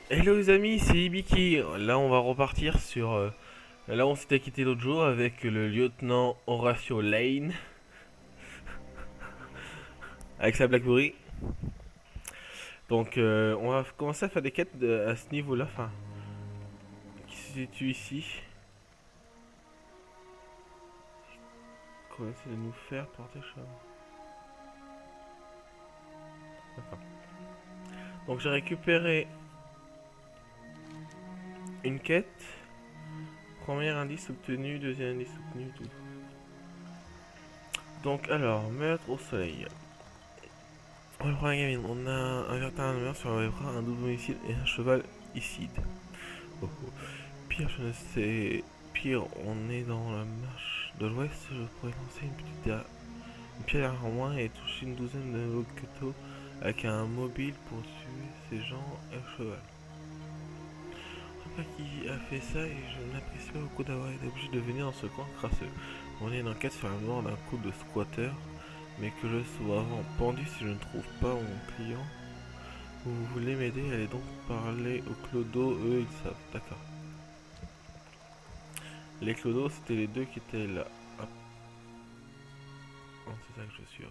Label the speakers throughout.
Speaker 1: Hello les amis, c'est Ibiki. Là on va repartir sur... là on s'était quitté l'autre jour avec le lieutenant Horatio Lane, avec sa Blackberry. Donc on va commencer à faire des quêtes à ce niveau-là, enfin, qui se situe ici. Qu'on essaie de nous faire porter chemin. D'accord. Donc j'ai récupéré une quête. Premier indice obtenu, deuxième indice obtenu, tout. Donc alors, meurtre au soleil. On va prendre la gamine. On a un certain meurtre sur les bras, un double homicide et un cheval icide. Oh, oh. Pire, je ne sais. Pire, on est dans la marche de l'ouest. Je pourrais lancer une pierre en moins et toucher une douzaine de loquetos avec un mobile pour tuer ces gens et le cheval. Je ne sais pas qui a fait ça et je n'apprécie pas beaucoup d'avoir été obligé de venir dans ce coin crasseux. On est une enquête sur la mort d'un couple de squatteurs, mais que je sois avant pendu si je ne trouve pas mon client. Vous voulez m'aider? Allez donc parler aux clodos, eux ils savent. D'accord. Les clodos c'était les deux qui étaient là. Hop. Oh, c'est ça que je suis.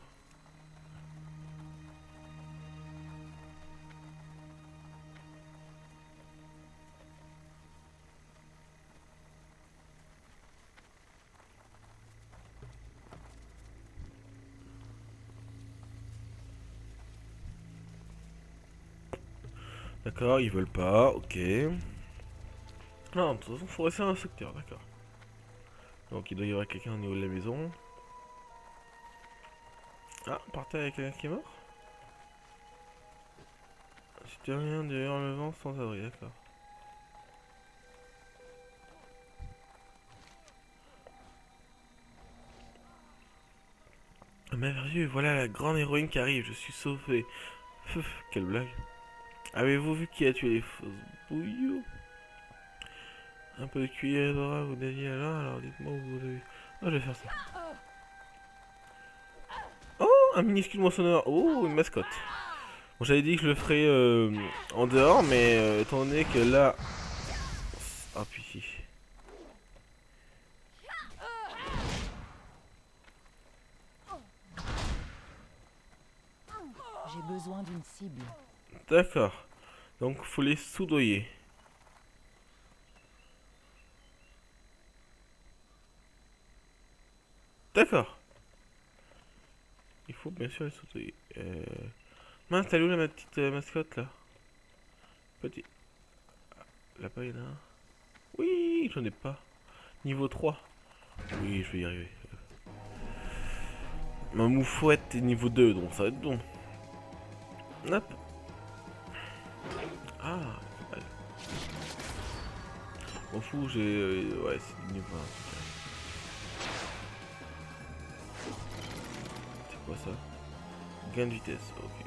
Speaker 1: D'accord, ils veulent pas, ok. Non, de toute façon, faut rester dans un secteur, d'accord. Donc il doit y avoir quelqu'un au niveau de la maison. Ah, partez avec quelqu'un qui est mort? C'était rien de le vent sans abri, d'accord. Merveilleux, voilà la grande héroïne qui arrive, je suis sauvé. Pfff, quelle blague. Avez-vous vu qui a tué les fausses bouillots? Un peu de cuillère d'ora, vous dédiez alors dites-moi où vous l'avez vu. Oh, je vais faire ça. Oh, un minuscule moissonneur. Oh, une mascotte. Bon, j'avais dit que je le ferais en dehors, mais étant donné que là... Ah, puis si.
Speaker 2: J'ai besoin d'une cible.
Speaker 1: D'accord. Donc, faut les soudoyer. D'accord. Il faut bien sûr les soudoyer. Mince, t'as où la ma petite mascotte là? Petit. Là-bas, il y en a un. Oui, j'en ai pas. Niveau 3. Oui, je vais y arriver. Ma moufouette est niveau 2, donc ça va être bon. Hop. Ah, allez. M'en fous, j'ai... ouais, c'est du niveau 1. C'est quoi ça? Gain de vitesse, ok.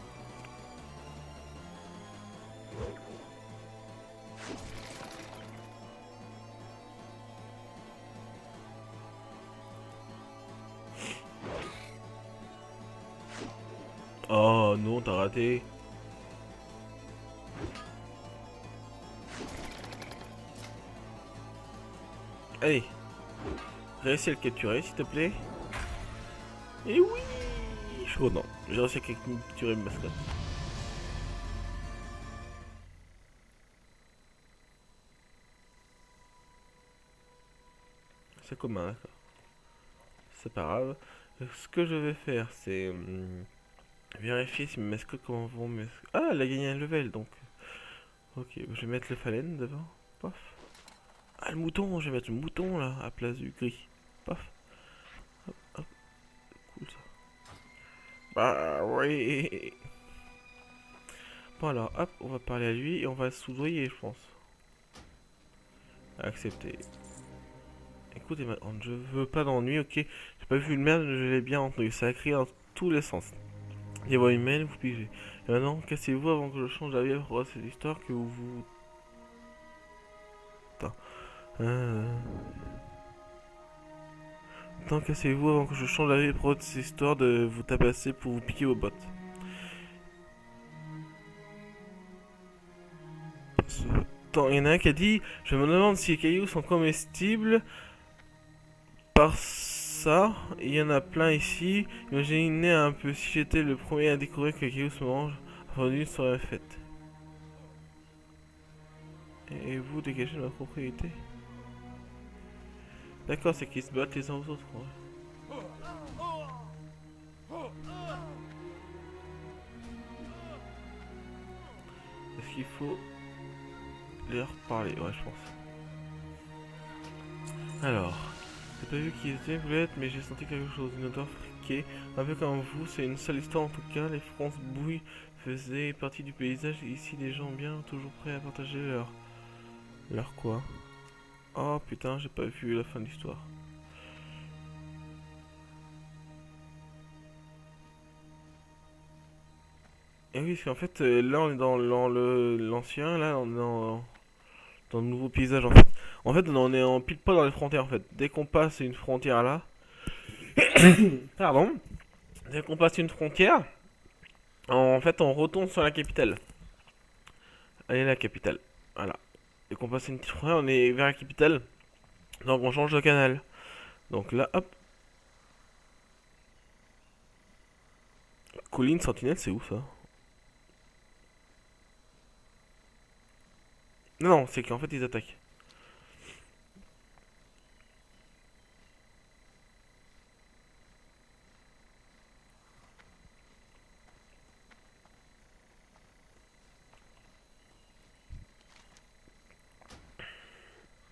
Speaker 1: Oh non, t'as raté. Allez, réussis à le capturer s'il te plaît. Et oui. Oh non, j'ai réussi à capturer une mascotte. C'est commun, d'accord. C'est pas grave. Ce que je vais faire, c'est vérifier si mes mascottes comment vont mes... Ah, elle a gagné un level, donc... Ok, je vais mettre le phalène devant. Paf. Ah, le mouton, je vais mettre le mouton, là, à place du gris. Paf. Hop, hop. Cool, ça. Bah, oui. Bon, alors, hop, on va parler à lui et on va soudoyer, je pense. Accepter. Écoutez, je veux pas d'ennui, ok. J'ai pas vu le merde, je l'ai bien entendu. Ça a crié dans tous les sens. Les voix humaines, vous pigez. Et maintenant, cassez-vous avant que je change d'avis pour cette histoire que vous vous... Putain. Tant cassez-vous avant que je change d'avis pour cette histoire de vous tabasser pour vous piquer vos bottes. Attends, il y en a un qui a dit: je me demande si les cailloux sont comestibles par ça. Il y en a plein ici. Imaginez un peu si j'étais le premier à découvrir que les cailloux se mangent. Aujourd'hui serait faite. Et vous dégagez de ma propriété. D'accord, c'est qu'ils se battent les uns aux autres. Ouais. Est-ce qu'il faut leur parler? Ouais, je pense. Alors, j'ai pas vu qu'ils étaient bêtes, mais j'ai senti quelque chose, une odeur friquée. Un peu comme vous, c'est une seule histoire en tout cas. Les France bouilles faisaient partie du paysage et ici des gens bien, toujours prêts à partager leur... Leur quoi? Oh putain, j'ai pas vu la fin de l'histoire. Et oui, parce qu'en fait, là on est dans l'ancien, là on est dans le nouveau paysage en fait. En fait, on est en pile pas dans les frontières en fait. Dès qu'on passe une frontière là, pardon, dès qu'on passe une frontière, en fait on retourne sur la capitale. Allez, la capitale. Voilà. Dès qu'on passe une petite frontière, on est vers la capitale. Donc on change de canal. Donc là, hop. Colline Sentinelle, c'est où ça? Non, non, c'est qu'en fait ils attaquent.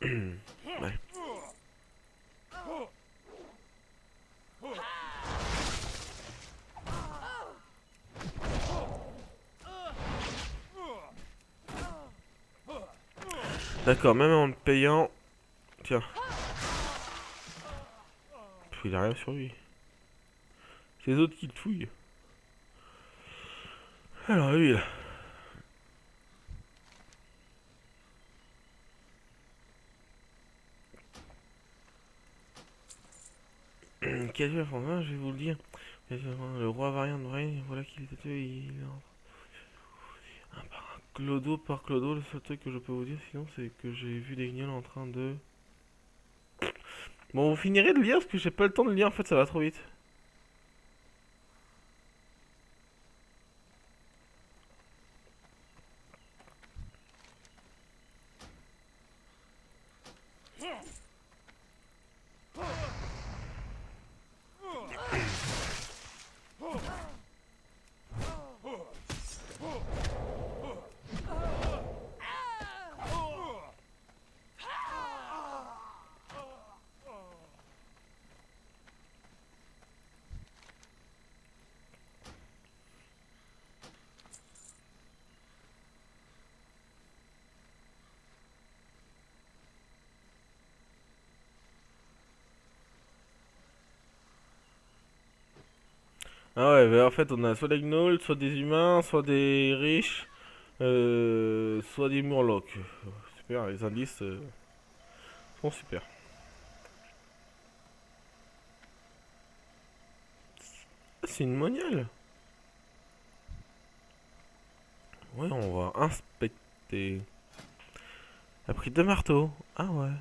Speaker 1: Ouais. D'accord, même en le payant. Tiens. Pff, il a rien sur lui. C'est les autres qui le fouillent. Alors lui là. Quel jeu enfin, je vais vous le dire. Le roi variant de Vrain, voilà qu'il est tué. Il... Clodo par Clodo, le seul truc que je peux vous dire sinon c'est que j'ai vu des guignols en train de... Bon, vous finirez de lire parce que j'ai pas le temps de lire en fait, ça va trop vite. Ah ouais, bah en fait on a soit des gnolls, soit des humains, soit des riches, soit des murlocs. Super, les indices sont super. Ah, c'est une moniale. Ouais, on va inspecter. A pris 2 marteaux. Ah ouais.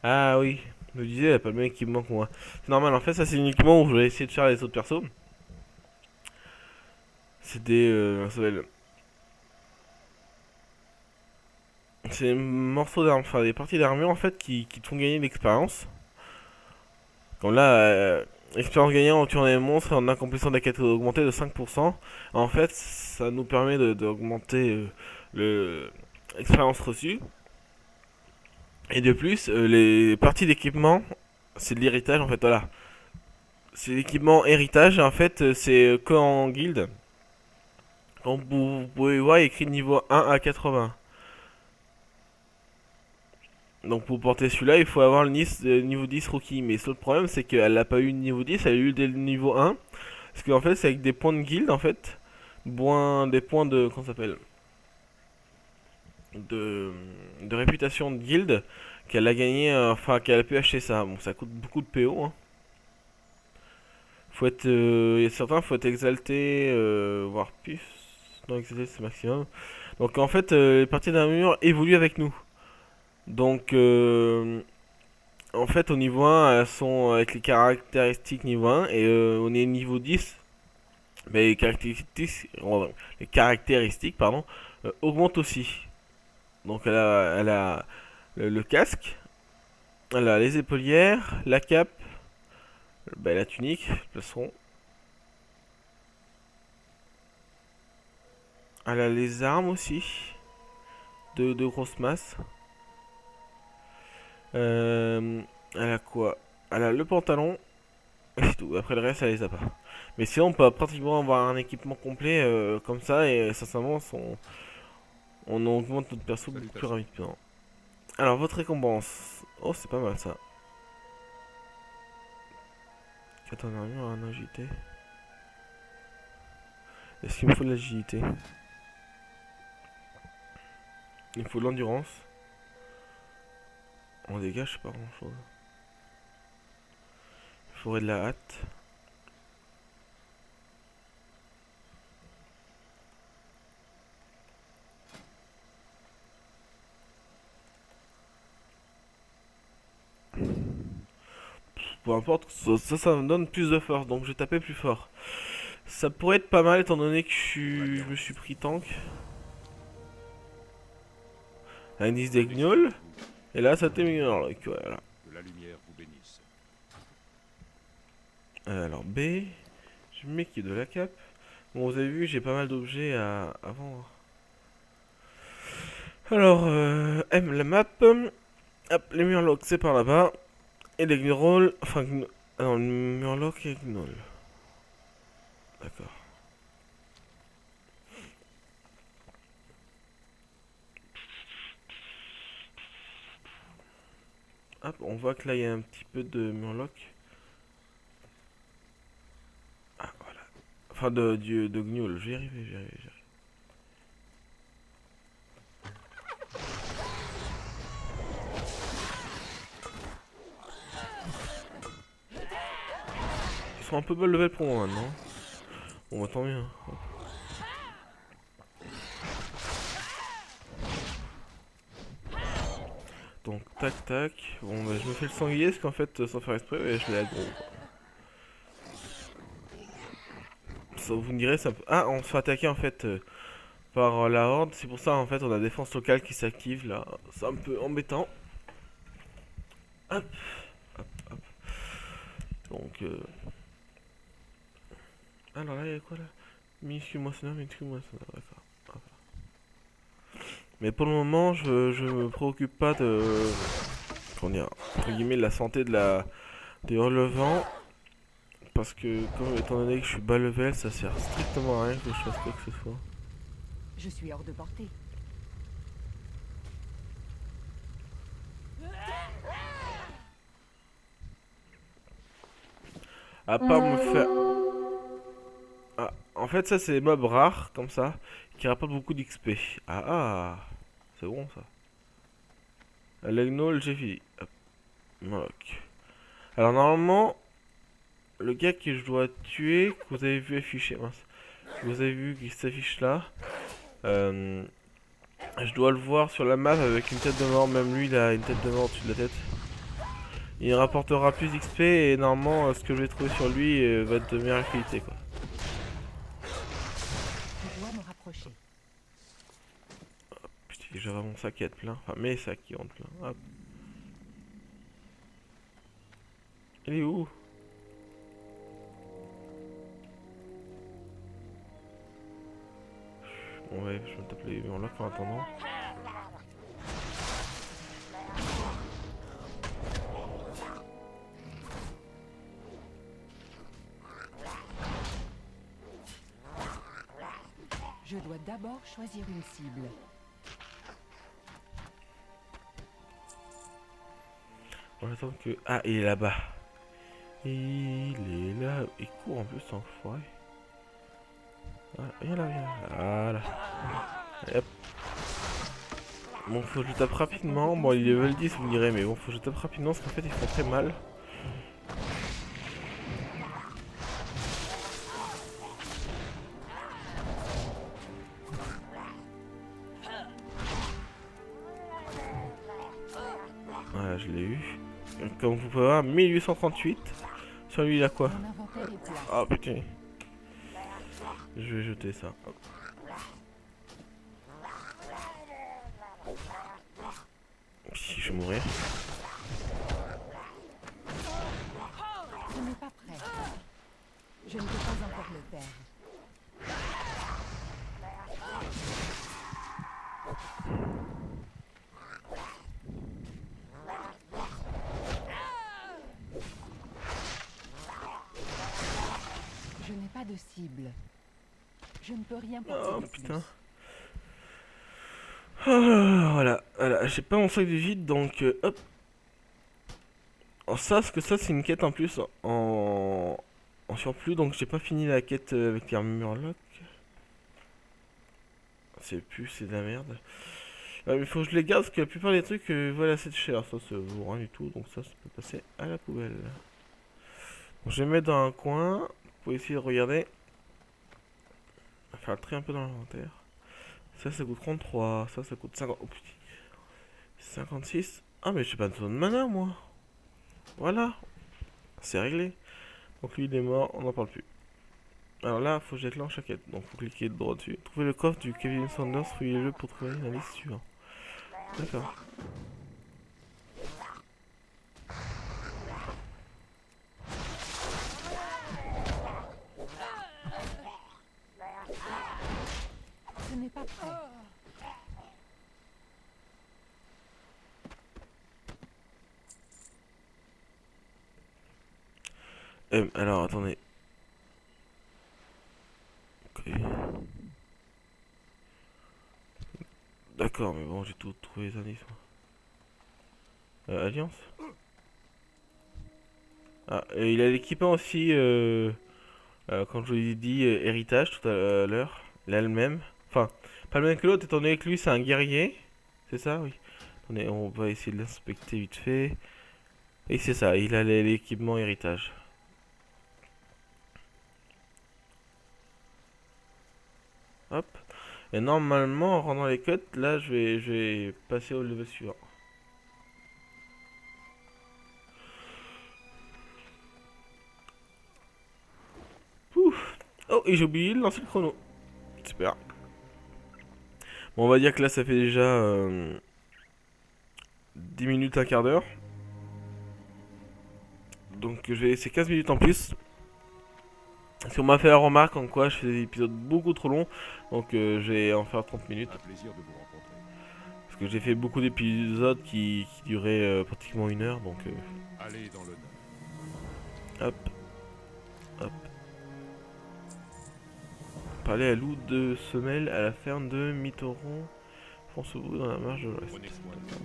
Speaker 1: Ah oui, je me disais, elle a pas le même équipement que moi. C'est normal, en fait, ça c'est uniquement où je vais essayer de faire les autres persos. C'est des. Ça s'appelle- c'est des morceaux d'armes, enfin des parties d'armure en fait qui te font gagner de l'expérience. Comme là, expérience gagnée en tuant des monstres et en accomplissant des quêtes augmentées de 5%. En fait, ça nous permet d'augmenter le l'expérience reçue. Et de plus, les parties d'équipement, c'est de l'héritage en fait, voilà. C'est l'équipement héritage, en fait, c'est que en guilde. Comme vous pouvez voir, il y a écrit niveau 1 à 80. Donc pour porter celui-là, il faut avoir le niveau 10 rookie. Mais le problème, c'est qu'elle n'a pas eu le niveau 10, elle a eu le niveau 1. Parce qu'en fait, c'est avec des points de guilde, en fait. Des points de... Comment ça s'appelle de réputation de guilde qu'elle a gagné, enfin qu'elle a pu acheter ça. Bon, ça coûte beaucoup de PO, hein. Faut être, y a certains, faut être exalté, voire plus. Non, exalté c'est maximum. Donc en fait, les parties d'armure évoluent avec nous. Donc en fait, au niveau 1, elles sont avec les caractéristiques niveau 1 et on est niveau 10. Mais les caractéristiques pardon, augmentent aussi. Donc elle a le casque, elle a les épaulières, la cape, bah, la tunique, le plastron. Elle a les armes aussi, de grosses masses. Elle a quoi? Elle a le pantalon, et c'est tout. Après le reste, elle les a pas. Mais sinon, on peut pratiquement avoir un équipement complet comme ça, et sincèrement, on augmente notre perso beaucoup plus rapidement. Alors, votre récompense. Oh, c'est pas mal ça. 4 en armure, en agilité. Est-ce qu'il me faut de l'agilité? Il me faut de l'endurance. En dégâts, je sais pas grand chose. Il faudrait de la hâte. Peu importe, ça me donne plus de force, donc je vais taper plus fort. Ça pourrait être pas mal étant donné que je me suis pris tank. Indice des gnolls. Et là, ça t'est voilà.
Speaker 3: Que la lumière vous bénisse.
Speaker 1: Alors B. Je mets qui de la cape. Bon, vous avez vu, j'ai pas mal d'objets à vendre. Alors, M, la map. Hop, les murlocs, c'est par là-bas. Et les gnolls. Enfin, non, le murloc et gnoll. D'accord. Hop, on voit que là il y a un petit peu de murloc. Ah, voilà. Enfin, de gnoll. Je vais y arriver, je vais y arriver. Ils sont un peu bas level pour moi maintenant. Bon, bah tant mieux. Donc, tac tac. Bon, bah je me fais le sanglier parce qu'en fait, sans faire exprès, ouais, je l'ai aggro. Ça, vous me direz, ça peut... Ah, on se fait attaquer en fait par la horde. C'est pour ça en fait, on a défense locale qui s'active là. C'est un peu embêtant. Hop, hop, hop. Donc, alors là, il y a quoi là? Minuscule moissonneur, d'accord. Hop. Mais pour le moment, je me préoccupe pas de... Comment dire, entre guillemets, de la santé des relevants. Parce que, comme étant donné que je suis bas level, ça sert strictement à rien que je fasse quoi que ce soit.
Speaker 2: Je suis hors de portée.
Speaker 1: À part me faire... Ah, en fait, ça, c'est des mobs rares, comme ça, qui rapportent beaucoup d'XP. Ah, ah, c'est bon, ça. L'Egnol, j'ai fini. Hop, Moloch. Alors, normalement, le gars que je dois tuer, que vous avez vu afficher, mince, que vous avez vu qui s'affiche là, je dois le voir sur la map avec une tête de mort, même lui, il a une tête de mort au-dessus de la tête. Il rapportera plus d'XP et normalement, ce que je vais trouver sur lui va être de meilleure qualité, quoi.
Speaker 2: Je dois me rapprocher.
Speaker 1: Putain, j'avais mon sac qui est plein. Enfin, mes sacs qui vont être plein. Hop. Il est où? Bon, ouais, je vais me taper les murlocs en attendant.
Speaker 2: Je dois d'abord choisir une cible.
Speaker 1: On va attendre que... Ah, il est là-bas. Il est là. Il court en plus, enfoiré. Viens là, viens là. Voilà. Hop. Bon, faut que je tape rapidement. Bon, il est level 10, vous me direz, mais bon, faut que je tape rapidement parce qu'en fait, ils font très mal. je l'ai eu. Donc, comme vous pouvez voir, 1838. Sur lui, il a quoi?
Speaker 2: Mon inventaire est plat.
Speaker 1: Oh putain. Je vais jeter ça. Hop. Si je vais mourir.
Speaker 2: Ce n'est pas prêt. Je ne peux pas encore le faire. Je n'ai pas de cible. Je ne peux rien porter
Speaker 1: Oh
Speaker 2: de plus.
Speaker 1: putain. Ah, voilà, j'ai pas mon sac de vide donc hop. Oh, ça, parce que ça c'est une quête en plus en surplus, donc j'ai pas fini la quête avec l'armure lock. C'est plus, c'est de la merde. Il faut que je les garde parce que la plupart des trucs, voilà, c'est cher. Ça, ça vaut rien du tout, donc ça peut passer à la poubelle. Donc, je vais mettre dans un coin pour essayer de regarder. On va faire le tri un peu dans l'inventaire. Ça coûte 33, ça coûte 50. Oh, putain. 56. Ah, mais j'ai pas besoin de mana, moi. Voilà. C'est réglé. Donc lui, il est mort, on n'en parle plus. Alors là, faut que j'éclenche la quête. Donc faut cliquer droit dessus. Trouvez le coffre du Kevin Sanders, fouillez-le pour trouver la liste suivante. D'accord.
Speaker 2: Ce n'est pas prêt.
Speaker 1: Alors attendez. Ok. D'accord, mais bon, j'ai tout trouvé les indices. Alliance. Ah, et il a l'équipement aussi, comme je vous l'ai dit, héritage tout à l'heure. Il a le même. Enfin, pas le même que l'autre, étant donné que lui, c'est un guerrier. C'est ça, oui. Attendez, on va essayer de l'inspecter vite fait. Et c'est ça, il a l'équipement héritage. Hop. Et normalement, en rendant les cotes, là, je vais passer au level suivant. Pouf. Oh, et j'ai oublié de lancer le chrono. Super. Bon, on va dire que là, ça fait déjà 10 minutes, un quart d'heure. Donc, je vais laisser 15 minutes en plus. Parce qu'on m'a fait la remarque en quoi je fais des épisodes beaucoup trop longs. Donc, je vais en faire 30 minutes.
Speaker 3: Un plaisir de vous rencontrer.
Speaker 1: Parce que j'ai fait beaucoup d'épisodes qui duraient pratiquement 1 heure. Donc,
Speaker 3: Allez dans l'honneur.
Speaker 1: hop. Hop. Parler à loup de semelle à la ferme de Mitoron. Fonce-vous dans la marge de l'ouest.
Speaker 3: Prenez soin de vous.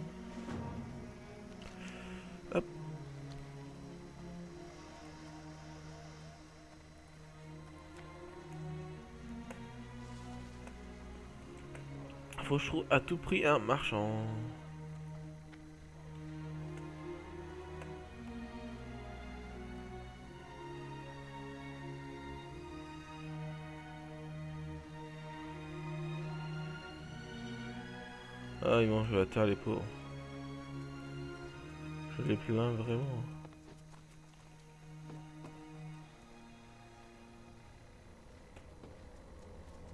Speaker 1: Hop. Faut que je trouve à tout prix un marchand. Ah, ils mangent la terre, les pauvres. Je les plains vraiment.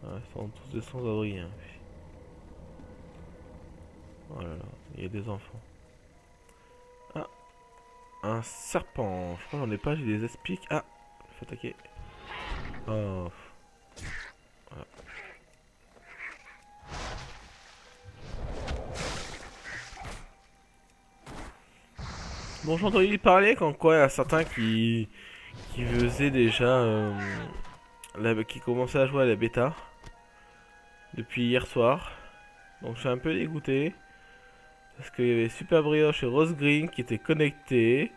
Speaker 1: Ah, ils sont tous des sans-abri. Hein. Oh là là, il y a des enfants. Ah, un serpent. Je crois que j'en ai pas, j'ai des aspics. Ah, je faut attaquer. Oh. Voilà. Bon, j'ai entendu parler quand quoi, il y a certains qui faisaient déjà, qui commençaient à jouer à la bêta depuis hier soir. Donc je suis un peu dégoûté parce qu'il y avait Super Brioche et Rose Green qui étaient connectés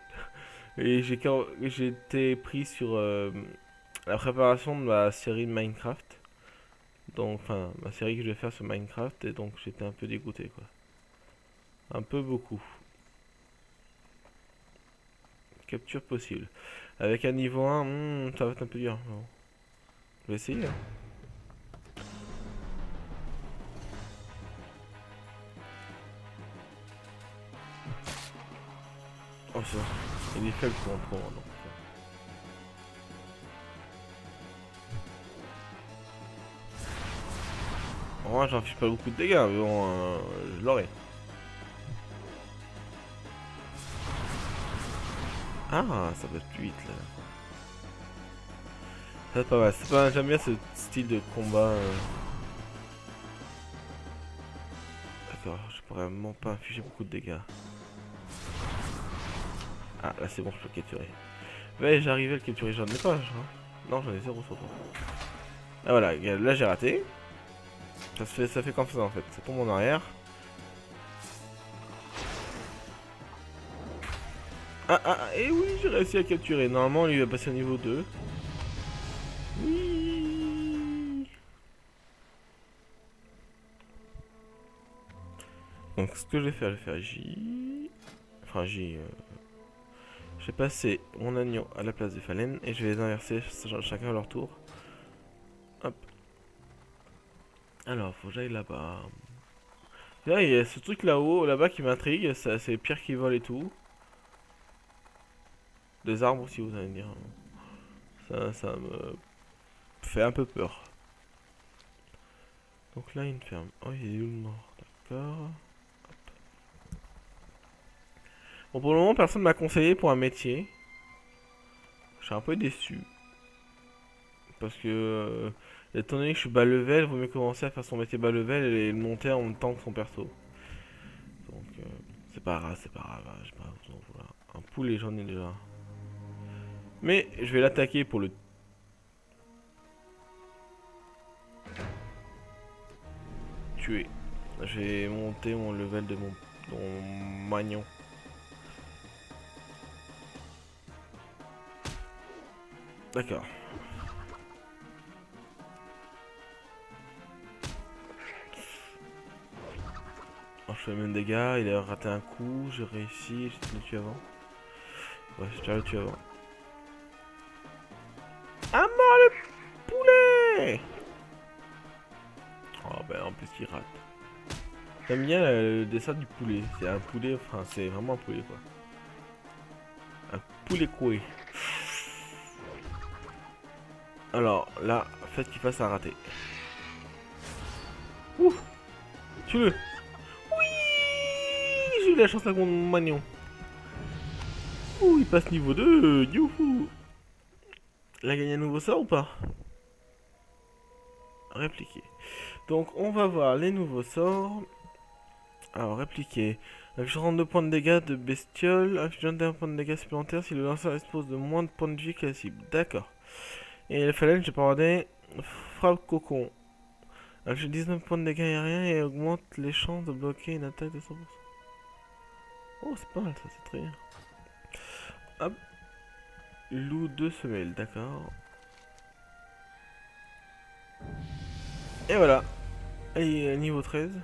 Speaker 1: et j'ai été pris sur la préparation de ma série de Minecraft. Donc, enfin, ma série que je vais faire sur Minecraft et donc j'étais un peu dégoûté quoi. Un peu beaucoup. Capture possible. Avec un niveau 1, ça va être un peu dur. Bon. Je vais essayer. Hein. ça. Il est faible pour en prendre, donc. En vrai, j'en fiche pas beaucoup de dégâts, mais bon, je l'aurai. Ah, ça va plus vite là. Ça c'est pas mal. C'est pas, j'aime bien ce style de combat. D'accord, je pourrais vraiment pas infliger beaucoup de dégâts. Ah, là c'est bon, je peux le capturer. Ouais, j'arrivais à le capturer, j'en ai pas, non, j'en ai 0 sur 3. Ah voilà, là j'ai raté. Ça fait comme ça en fait, ça tombe en arrière. Et oui, j'ai réussi à capturer. Normalement, lui va passer au niveau 2. Oui. Donc, ce que je vais faire J. Enfin, J. Je vais passer mon agneau à la place de Fallen et je vais les inverser chacun à leur tour. Hop. Alors, faut que j'aille là-bas. Là, il y a ce truc là-haut, là-bas qui m'intrigue. C'est les pierres qui volent et tout. Des arbres aussi, vous allez me dire. Ça me fait un peu peur. Donc là, il y a une ferme. Oh, il est où le mort? D'accord. Bon, pour le moment, personne m'a conseillé pour un métier. Je suis un peu déçu. Parce que, étant donné que je suis bas level, il vaut mieux commencer à faire son métier bas level et le monter en même temps que son perso. Donc, c'est pas grave, c'est pas grave. Je sais pas, vous en vouloir. Un poulet, j'en ai déjà. Mais, je vais l'attaquer pour le tuer. Je vais monter mon level de mon magnon. D'accord. Alors, je fais le même dégâts, il a raté un coup, j'ai réussi, j'ai le tué avant. Ouais, j'espère le tuer avant. Ah mort le poulet! Oh ben en plus il rate. J'aime bien le dessin du poulet. C'est un poulet, enfin c'est vraiment un poulet quoi. Un poulet coué. Alors là, faites qu'il fasse un raté. Ouh! Tue-le! Oui! J'ai eu la chance avec mon magnon. Ouh, il passe niveau 2! Youhou! Il a gagné un nouveau sort ou pas? Répliquer. Donc on va voir les nouveaux sorts. Alors répliquer. Infligeant 2 points de dégâts de bestiole. Infligeant 1 point de dégâts supplémentaires si le lanceur dispose de moins de points de vie que la cible. D'accord. Et le Fallen, j'ai pas regardé. Frappe cocon. Inflige 19 points de dégâts aériens et augmente les chances de bloquer une attaque de 100%. Oh, c'est pas mal ça, c'est très bien. Hop. Loup 2 semelles, d'accord. Et voilà. Et niveau 13.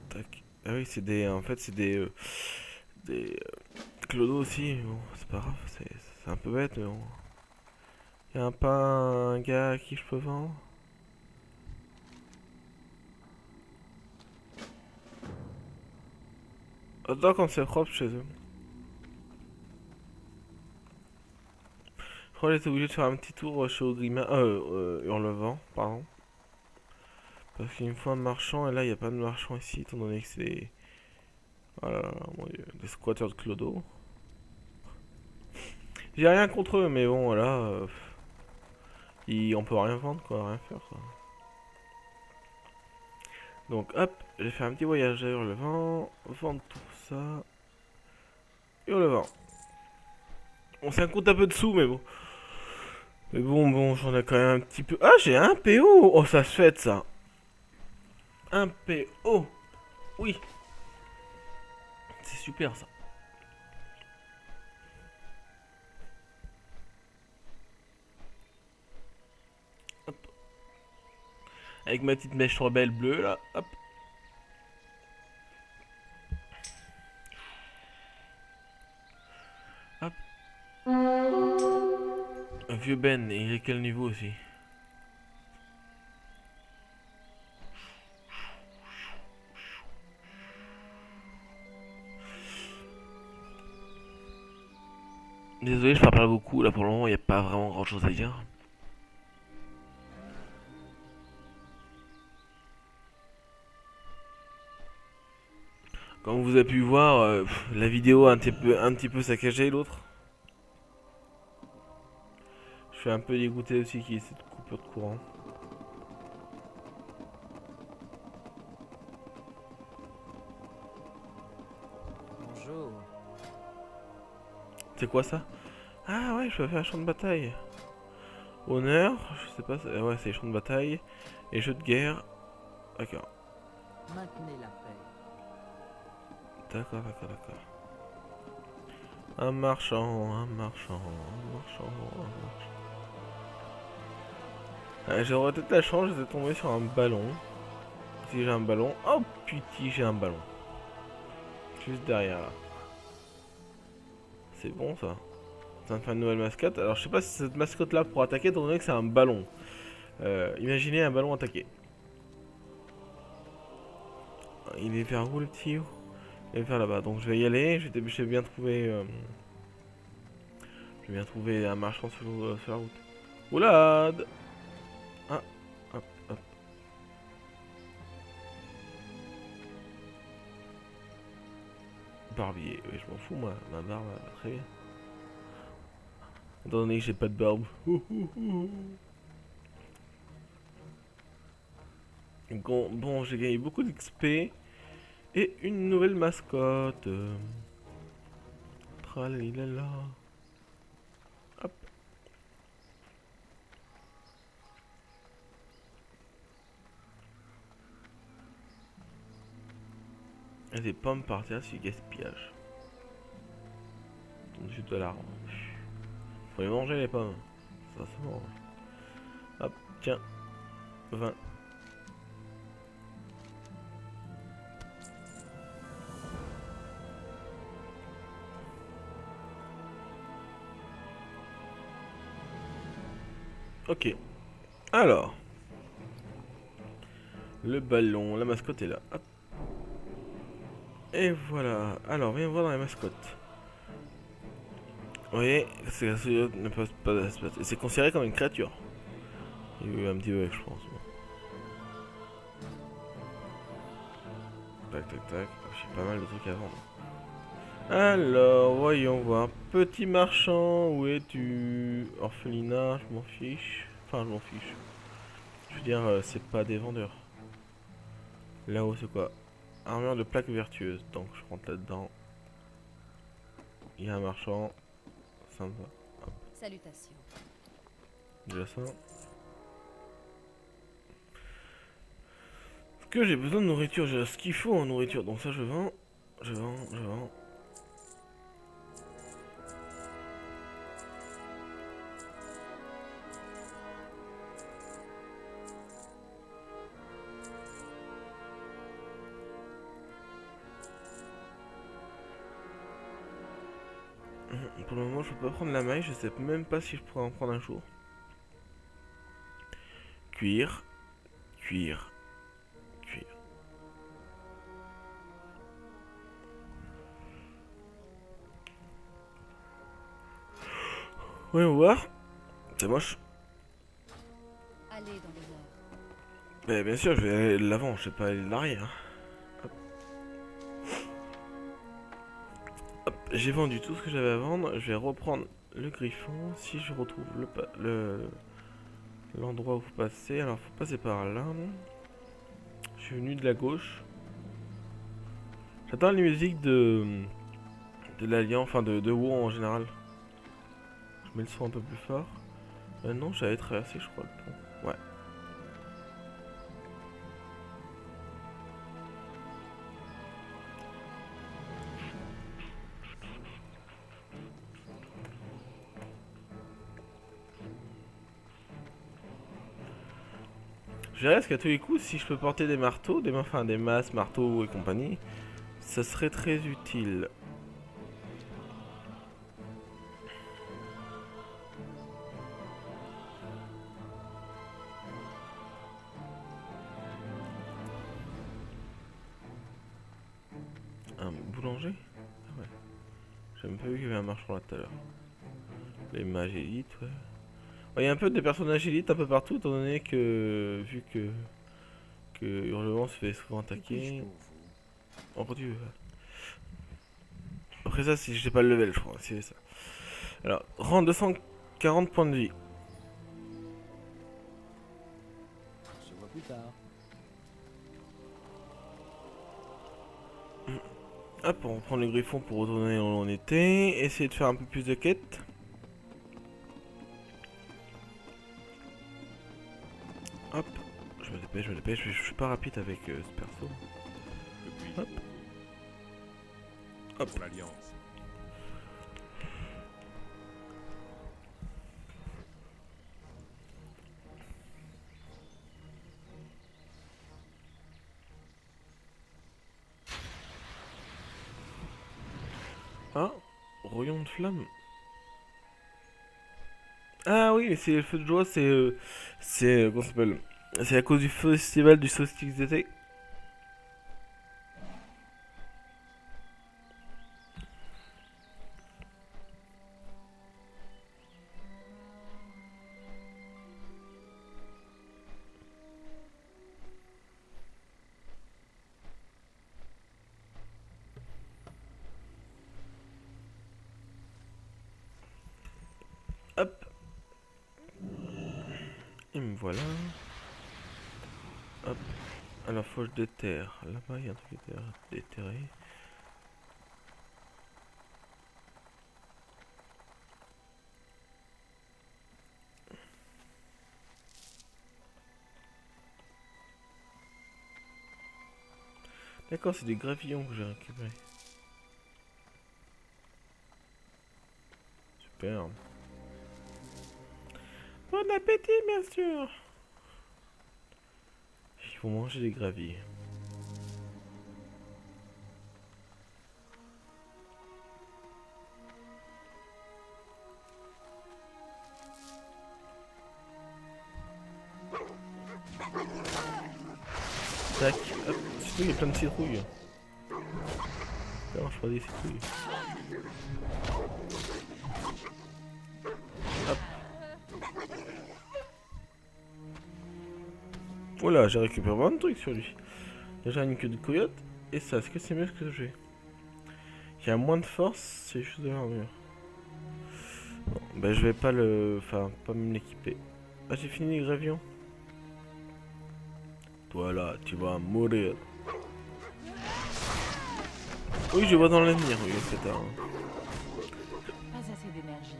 Speaker 1: Tac. Ah oui, c'est des. En fait, c'est des. Clodo aussi. Bon, c'est pas grave, c'est un peu bête, mais bon. Y'a pas un gars à qui je peux vendre? Attends, quand c'est propre chez eux. Je crois que j'étais obligé de faire un petit tour chez Ogrima. Hurlevent, pardon. Parce qu'il me faut un marchand et là il n'y a pas de marchand ici, étant donné que c'est des. Oh là là, mon dieu, des squatters de Clodo. J'ai rien contre eux, mais bon, voilà. On peut rien vendre, quoi, rien faire, quoi. Donc, hop, j'ai fait un petit voyage à Hurlevent. Vendre tout ça. Hurlevent. On ça coûte un peu de sous, mais bon. Mais bon, j'en ai quand même un petit peu. Ah, j'ai un PO! Oh, ça se fait, ça. Un PO! Oui! C'est super, ça. Hop. Avec ma petite mèche rebelle bleue, là. Hop. Hop. Un vieux Ben, il est quel niveau aussi? Désolé, je parle pas beaucoup, là pour le moment il n'y a pas vraiment grand chose à dire. Comme vous avez pu voir, la vidéo a un petit peu saccagée l'autre. Je suis un peu dégoûté aussi qu'il y ait cette coupure de courant.
Speaker 4: Bonjour.
Speaker 1: C'est quoi ça? Ah ouais, je peux faire un champ de bataille. Honneur, je sais pas, ouais c'est champ de bataille. Et jeu de guerre. D'accord,
Speaker 4: Maintenez la paix.
Speaker 1: d'accord, d'accord, d'accord. Un marchand, un marchand, un marchand, un marchand. J'aurais peut-être la chance de tomber sur un ballon. Si j'ai un ballon. Oh putain, j'ai un ballon. Juste derrière là. C'est bon ça. Ça me fait une nouvelle mascotte. Alors je sais pas si cette mascotte là pour attaquer étant donné que c'est un ballon. Imaginez un ballon attaqué. Il est vers où le petit? Il est vers là-bas. Donc je vais y aller. Je vais bien trouver. Je vais bien trouver un marchand sur la route. Oulad. Ah, hop, hop. Barbier. Oui, je m'en fous moi. Ma barbe, elle va très bien. Étant donné que j'ai pas de barbe. Bon, j'ai gagné beaucoup d'XP. Et une nouvelle mascotte. Tralalilala. Hop. Et des pommes par terre, c'est du gaspillage. 18 $. Faut les manger les pommes. Ça se mange. Hop, tiens. 20. Ok. Alors. Le ballon, la mascotte est là. Hop. Et voilà. Alors, viens voir dans les mascottes. Vous voyez, c'est ne passe pas d'espace. Et c'est considéré comme une créature. Il y a eu un petit bug, je pense. Tac, tac, tac. J'ai pas mal de trucs à vendre. Alors, voyons voir. Petit marchand, où es-tu? Orphelinat, je m'en fiche. Enfin, je m'en fiche. Je veux dire, c'est pas des vendeurs. Là-haut, c'est quoi? Armure de plaques vertueuses. Donc, je rentre là-dedans. Il y a un marchand. Ça me va. Hop,
Speaker 2: Salutations.
Speaker 1: déjà ça. Est-ce que j'ai besoin de nourriture? J'ai ce qu'il faut en nourriture. Donc, ça, je vends. Je vends, je vends. Pour le moment, je peux pas prendre la maille. Je sais même pas si je pourrais en prendre un jour. Cuir. Cuir. Cuir. Voyons voir. C'est moche.
Speaker 2: Allez dans les airs.
Speaker 1: Mais bien sûr, je vais aller de l'avant. Je vais pas aller de l'arrière. Hop. Hop. J'ai vendu tout ce que j'avais à vendre. Je vais reprendre le griffon. Si je retrouve l'endroit où faut passer. Alors, faut passer par là. Je suis venu de la gauche. J'attends les musiques de l'Alliance, enfin de WoW en général. Je mets le son un peu plus fort. Non, j'avais traversé, je crois, le pont. Ouais. Je dirais qu'à tous les coups, si je peux porter des marteaux, enfin des masses, marteaux et compagnie, ça serait très utile. Un boulanger? Ah ouais. J'ai même pas vu qu'il y avait un marchand là tout à l'heure. Les mages élites, ouais. Il y a un peu des personnages élites un peu partout, étant donné que, vu que Hurlement se fait souvent
Speaker 4: Que puis-je
Speaker 1: attaquer.
Speaker 4: pour vous?
Speaker 1: En continu. Après ça, si j'ai pas le level, je crois, c'est ça. Alors, rend 240 points de vie.
Speaker 4: On se voit plus tard.
Speaker 1: Hop, on reprend le griffon pour retourner où on était. Essayer de faire un peu plus de quêtes. Hop, je me dépêche, je suis pas rapide avec ce perso.
Speaker 3: Que puis-je
Speaker 1: Hop.
Speaker 3: pour
Speaker 1: Hop.
Speaker 3: l'Alliance.
Speaker 1: Ah, royaume de flamme. Ah oui, mais c'est le feu de joie, comment ça s'appelle? C'est à cause du festival du solstice d'été. Hop. Et me voilà. Hop. À la fosse de terre. Là-bas, il y a un truc déterré. D'accord, c'est des gravillons que j'ai récupérés. Super. Bon appétit, bien sûr. Il faut manger des graviers. Tac, hop, surtout il y a plein de citrouilles. Alors je prends des citrouilles. Hop. Voilà, j'ai récupéré plein de trucs sur lui. Déjà une queue de coyote. Et ça, est-ce que c'est mieux ce que j'ai? Il y a moins de force, c'est juste de l'armure. Bon, bah je vais pas le... Enfin, pas me l'équiper. Ah, j'ai fini les gravillons. Toi là, tu vas mourir. Oui, je vois dans l'avenir, oui, c'est tard.
Speaker 2: Pas assez d'énergie.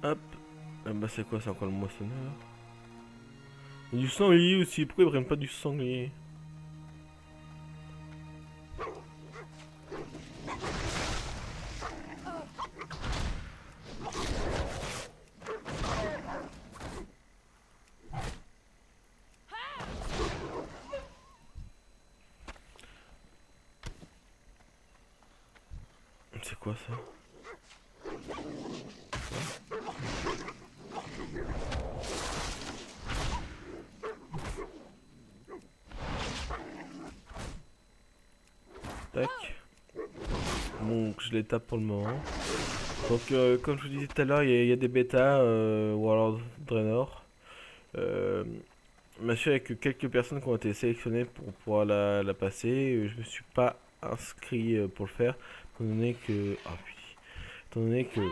Speaker 1: Hop. Ah bah c'est quoi, c'est encore le moissonneur. Il y a du sanglier aussi, pourquoi ils prennent pas du sanglier? C'est quoi ça? Tac. Bon, je les tape pour le moment. Donc, comme je vous disais tout à l'heure, il y a des bêtas Warlord Draenor. Mais je sais que quelques personnes qui ont été sélectionnées pour pouvoir la passer. Je me suis pas inscrit pour le faire, étant donné que... Ah oui. Étant donné que...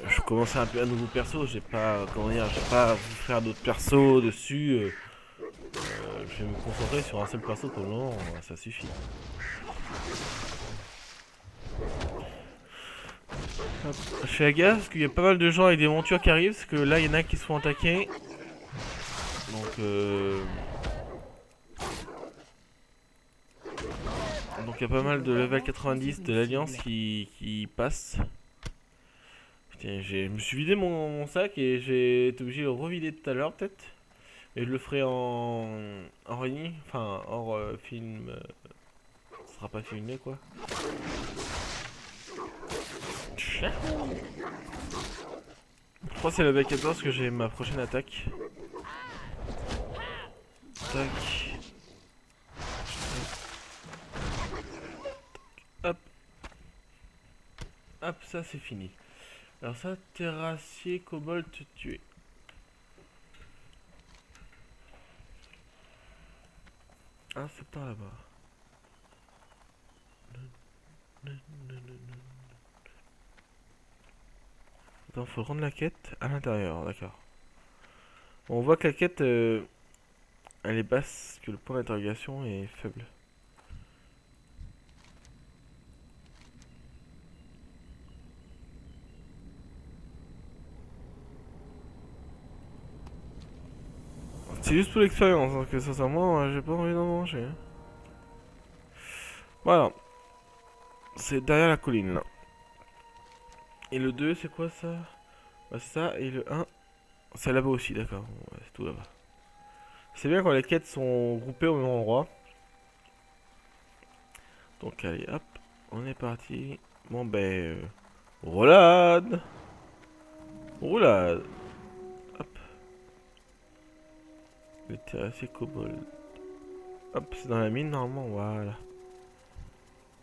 Speaker 1: je commençais un peu un nouveau perso, j'ai pas... Comment dire, j'ai pas voulu faire d'autres persos dessus. Je vais me concentrer sur un seul perso pour le moment, ça suffit. Hop. Je fais gaffe parce qu'il y a pas mal de gens avec des montures qui arrivent, parce que là il y en a qui se font attaquer. Donc il y a pas mal de level 90 de l'Alliance qui passent. Putain, je me suis vidé mon sac et j'ai été obligé de le revider tout à l'heure peut-être. Et je le ferai en réuni, enfin hors film. Ce sera pas filmé quoi. Je crois que c'est level 14 que j'ai ma prochaine attaque. tac. Hop. Hop, ça c'est fini. Alors ça, terrassier, kobold tué. Ah, c'est par là-bas. Attends, faut rendre la quête à l'intérieur, d'accord. On voit que la quête, elle est basse, que le point d'interrogation est faible. C'est juste pour l'expérience, hein, que sincèrement, j'ai pas envie d'en manger. Hein. Voilà. C'est derrière la colline, là. Et le 2, c'est quoi ça? Bah, c'est ça, et le 1, c'est là-bas aussi, d'accord. Ouais, c'est tout là-bas. C'est bien quand les quêtes sont groupées au même endroit. Donc allez, hop, on est parti. Bon ben, roulade. Roulade. Hop. Le terrassier kobold. Hop, c'est dans la mine normalement, voilà.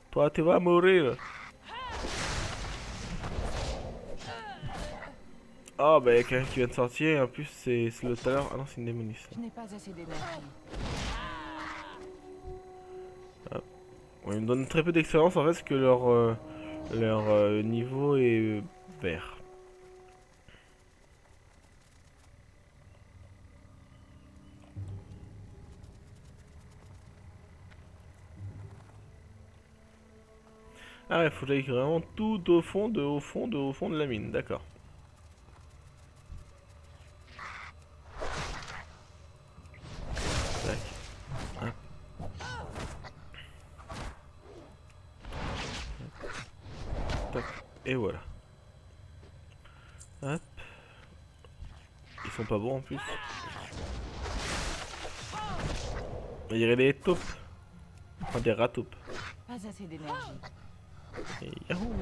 Speaker 1: Toi, tu vas mourir. Ah bah, il y a quelqu'un qui vient de sortir, et en plus c'est le tout à l'heure. Ah non, c'est une démoniste.
Speaker 2: Je n'ai pas assez d'énergie.
Speaker 1: Ouais, ils me donnent très peu d'expérience en fait, parce que leur niveau est vert. Ah ouais, faut que j'aille vraiment tout au fond de la mine, d'accord. Tac. Hop. Tac. Et voilà. Hop. Ils sont pas bons en plus. On dirait des taupes. Enfin des rataupes.
Speaker 2: Pas assez d'énergie.
Speaker 1: Et yahoo!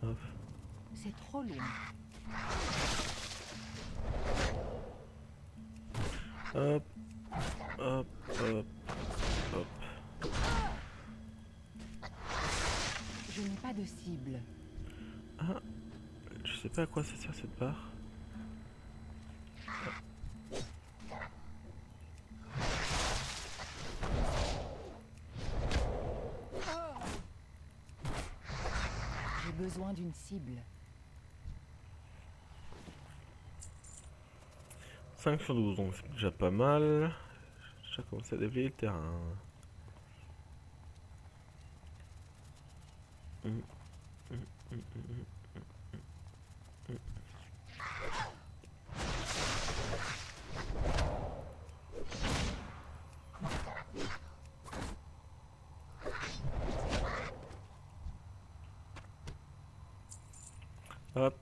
Speaker 1: Hop.
Speaker 2: C'est trop loin.
Speaker 1: Hop. Hop. Hop. Hop.
Speaker 2: Je n'ai pas de cible.
Speaker 1: Ah. Je sais pas à quoi ça sert cette barre.
Speaker 2: J'ai besoin d'une cible.
Speaker 1: 5 sur 12, donc c'est déjà pas mal. J'ai commencé à déblayer le terrain. Hop.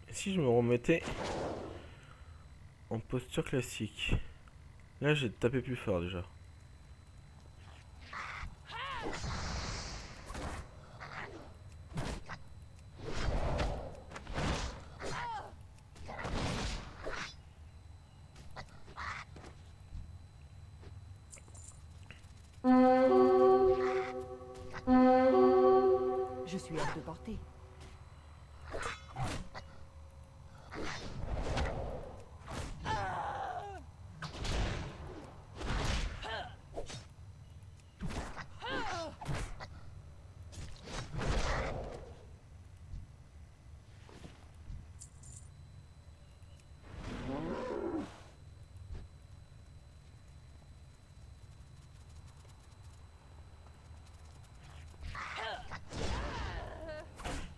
Speaker 1: Et si je me remettais en posture classique? Là, j'ai tapé plus fort déjà.
Speaker 2: Je suis hors de portée.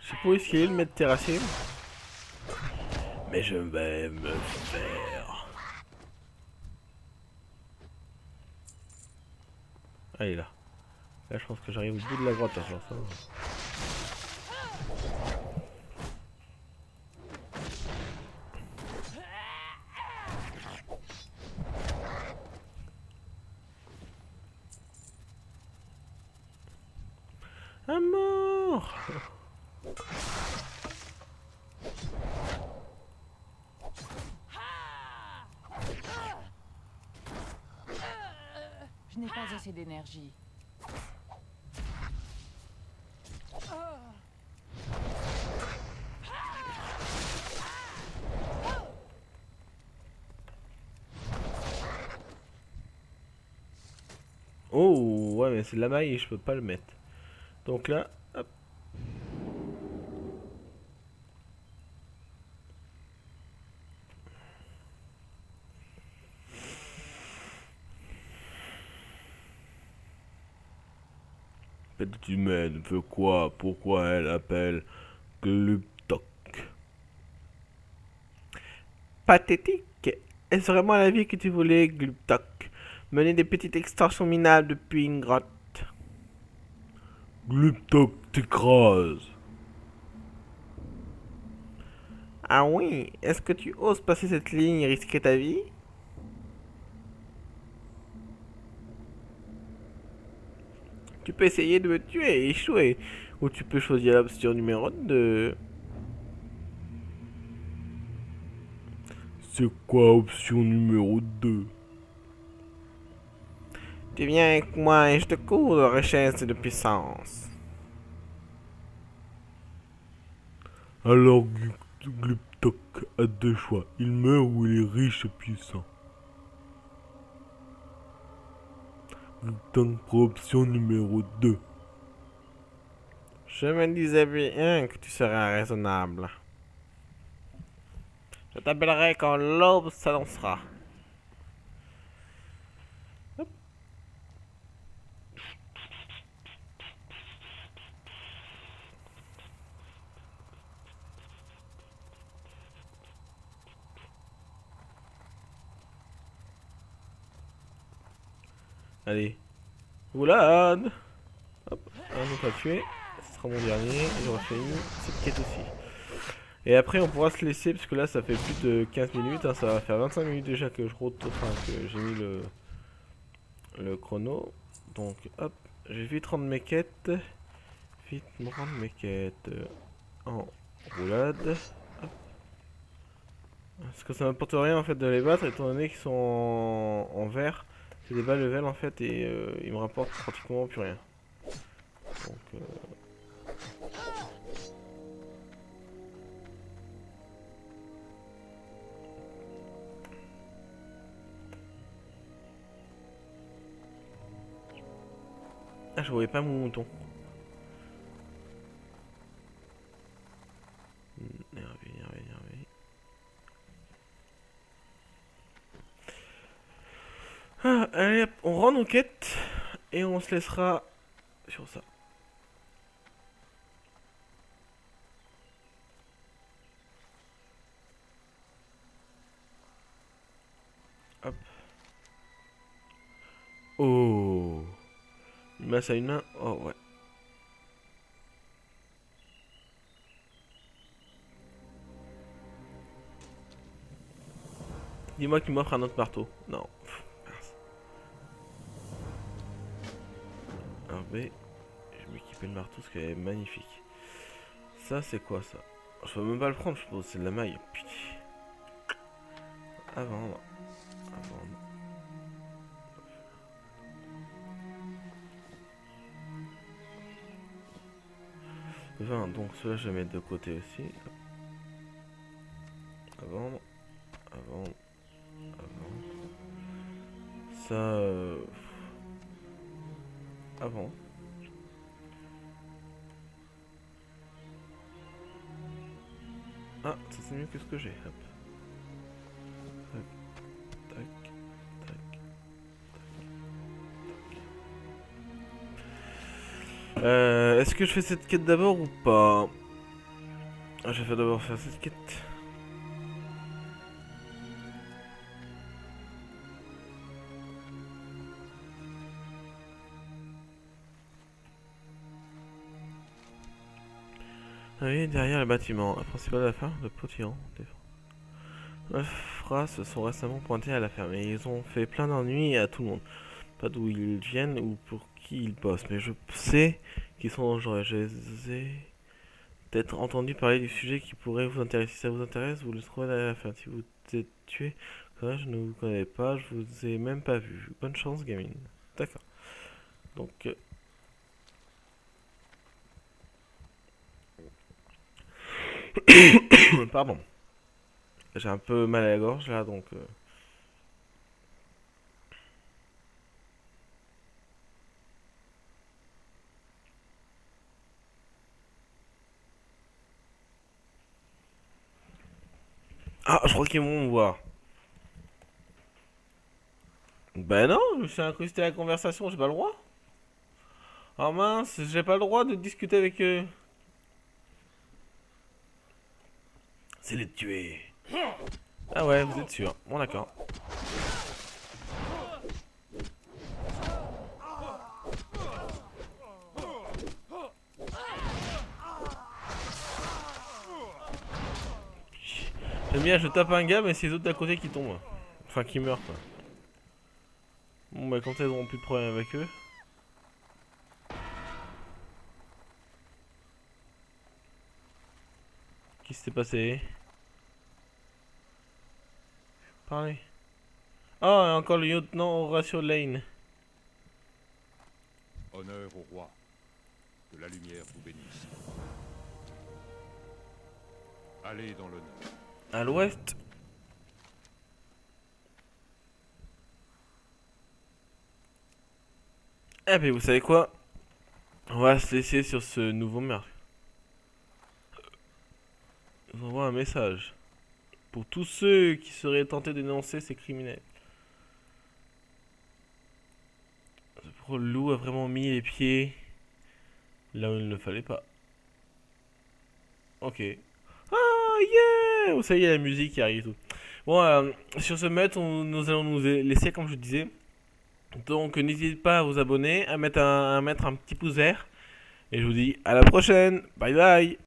Speaker 1: Je sais pas essayer de mettre terrassé. Mais je vais me faire. Ah, il est là. Là, je pense que j'arrive au bout de la grotte, là, genre ça. Un mort.
Speaker 2: Je n'ai pas assez d'énergie.
Speaker 1: Oh, ouais, mais c'est de la maille et je peux pas le mettre. Donc là, hop. Petite humaine veut quoi? Pourquoi elle appelle Gluptok? Pathétique. Est-ce vraiment la vie que tu voulais, Gluptok? Mener des petites extorsions minables depuis une grotte. Gluptok t'écrase. Ah oui, est-ce que tu oses passer cette ligne et risquer ta vie? Tu peux essayer de me tuer et échouer. Ou tu peux choisir l'option numéro 2. C'est quoi option numéro 2? Tu viens avec moi et je te cours de richesse et de puissance. Alors Gluptok a deux choix. Il meurt ou il est riche et puissant. Donc pour option numéro 2. Je me disais bien que tu serais raisonnable. Je t'appellerai quand l'aube s'annoncera. Allez. Oulade. Hop, un autre à tuer. Ce sera mon dernier. Et j'aurai fini cette quête aussi. Et après on pourra se laisser parce que là ça fait plus de 15 minutes. Hein, ça va faire 25 minutes déjà que je que j'ai mis le chrono. Donc hop, je vais vite rendre mes quêtes. Vite me rendre mes quêtes en roulade. Hop. Parce que ça m'apporte rien en fait de les battre étant donné qu'ils sont en vert. C'est des bas level en fait et ils me rapportent pratiquement plus rien. Donc ah, je voyais pas mon mouton. Énervé. Ah, allez hop, on rend nos quêtes et on se laissera sur ça. Hop. Oh. Une masse à une main. Oh ouais. Dis-moi qu'il m'offre un autre marteau. Non. Pff, mince. Alors B. Je vais m'équiper le marteau parce qu'elle est magnifique. Ça c'est quoi ça? Je peux même pas le prendre, je pense. C'est de la maille. Putain. À vendre. À vendre. 20, donc cela je vais mettre de côté aussi. À vendre. À vendre. À vendre. Ça. À vendre. Ah, ça c'est mieux que ce que j'ai. Hop. Tac, tac, tac, tac. Est-ce que je fais cette quête d'abord ou pas? Ah, je vais d'abord faire cette quête. Ah oui, derrière le bâtiment, la principale affaire de Potiron. 9 phrases sont récemment pointées à la ferme et ils ont fait plein d'ennuis à tout le monde. Pas d'où ils viennent ou pour qui ils bossent, mais je sais qu'ils sont dangereux. Je les ai peut-être entendu parler du sujet qui pourrait vous intéresser. Si ça vous intéresse, vous le trouverez à la fin. Si vous êtes tué, je ne vous connais pas, je vous ai même pas vu. Bonne chance, gamine. D'accord. Donc. Pardon. J'ai un peu mal à la gorge là, donc. Ah, je crois qu'ils vont me voir. Ben non, je me suis incrusté à la conversation, j'ai pas le droit. Ah mince, j'ai pas le droit de discuter avec eux. C'est les tuer. Ah ouais, vous êtes sûr. Bon d'accord. J'aime bien, je tape un gars, mais c'est les autres d'à côté qui tombent. Enfin, qui meurent quoi. Bon bah quand ils auront plus de problème avec eux. Qu'est-ce qui s'est passé? Parlez. Ah, encore le lieutenant Horatio Lane.
Speaker 3: Honneur au roi. Que la lumière vous bénisse. Allez dans l'honneur.
Speaker 1: À l'ouest. Eh ben vous savez quoi? On va se laisser sur ce nouveau meurtre. Je vous envoie un message. Pour tous ceux qui seraient tentés de dénoncer ces criminels. Ce loup a vraiment mis les pieds là où il ne le fallait pas. Ok. Ah yeah! Oh, ça y est, la musique qui arrive et tout. Bon, sur ce maître, nous allons nous laisser comme je disais. Donc n'hésitez pas à vous abonner, à mettre un petit pouce vert. Et je vous dis à la prochaine. Bye bye.